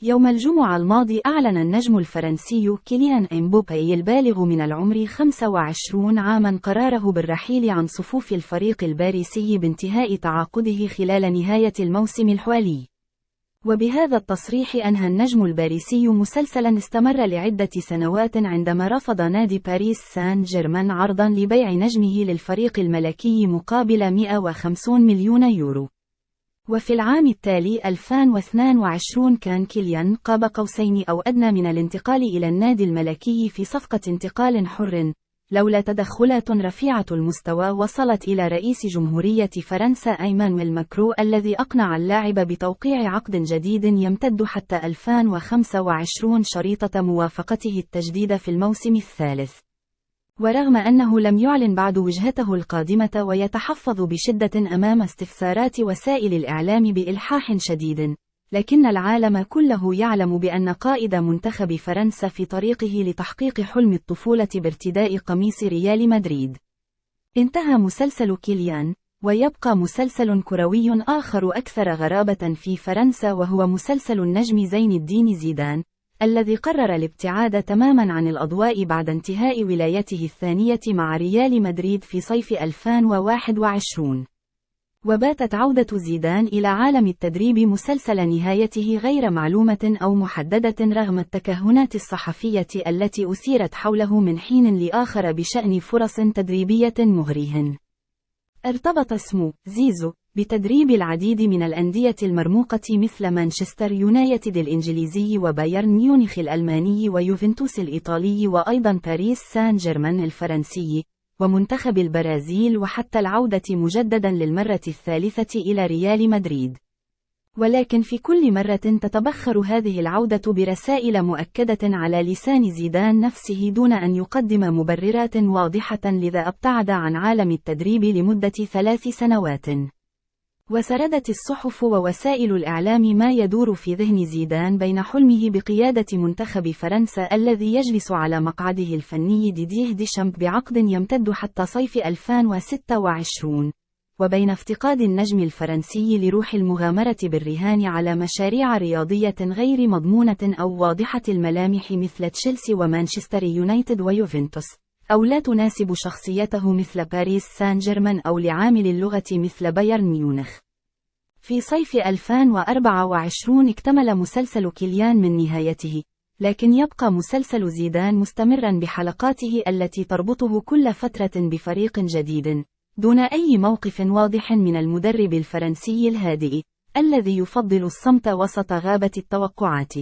يوم الجمعة الماضي أعلن النجم الفرنسي كيليان إمبابي البالغ من العمر 25 عامًا قراره بالرحيل عن صفوف الفريق الباريسي بانتهاء تعاقده خلال نهاية الموسم الحالي. وبهذا التصريح أنهى النجم الباريسي مسلسلًا استمر لعدة سنوات عندما رفض نادي باريس سان جيرمان عرضًا لبيع نجمه للفريق الملكي مقابل 150 مليون يورو. وفي العام التالي 2022 كان كيليان قاب قوسين أو أدنى من الانتقال إلى النادي الملكي في صفقة انتقال حر، لولا تدخلات رفيعة المستوى وصلت إلى رئيس جمهورية فرنسا إيمانويل ماكرون الذي أقنع اللاعب بتوقيع عقد جديد يمتد حتى 2025 شريطة موافقته التجديد في الموسم الثالث. ورغم أنه لم يعلن بعد وجهته القادمة ويتحفظ بشدة أمام استفسارات وسائل الإعلام بإلحاح شديد، لكن العالم كله يعلم بأن قائد منتخب فرنسا في طريقه لتحقيق حلم الطفولة بارتداء قميص ريال مدريد. انتهى مسلسل كيليان، ويبقى مسلسل كروي آخر أكثر غرابة في فرنسا، وهو مسلسل النجم زين الدين زيدان، الذي قرر الابتعاد تماماً عن الأضواء بعد انتهاء ولايته الثانية مع ريال مدريد في صيف 2021. وباتت عودة زيدان إلى عالم التدريب مسلسل نهايته غير معلومة أو محددة رغم التكهنات الصحفية التي أثيرت حوله من حين لآخر بشأن فرص تدريبية مغرية. ارتبط اسم زيزو بتدريب العديد من الأندية المرموقة مثل مانشستر يونايتد الإنجليزي وبايرن ميونخ الألماني ويوفنتوس الإيطالي وأيضا باريس سان جيرمان الفرنسي ومنتخب البرازيل، وحتى العودة مجددا للمرة الثالثة إلى ريال مدريد. ولكن في كل مرة تتبخر هذه العودة برسائل مؤكدة على لسان زيدان نفسه دون أن يقدم مبررات واضحة، لذا ابتعد عن عالم التدريب لمدة 3 سنوات. وسردت الصحف ووسائل الإعلام ما يدور في ذهن زيدان بين حلمه بقيادة منتخب فرنسا الذي يجلس على مقعده الفني ديديه ديشامب بعقد يمتد حتى صيف 2026، وبين افتقاد النجم الفرنسي لروح المغامرة بالرهان على مشاريع رياضية غير مضمونة أو واضحة الملامح مثل تشيلسي ومانشستر يونايتد ويوفنتوس، أو لا تناسب شخصيته مثل باريس سان جيرمان أو لعامل اللغة مثل بايرن ميونخ. في صيف 2024 اكتمل مسلسل كيليان من نهايته، لكن يبقى مسلسل زيدان مستمرا بحلقاته التي تربطه كل فترة بفريق جديد، دون أي موقف واضح من المدرب الفرنسي الهادئ، الذي يفضل الصمت وسط غابة التوقعات.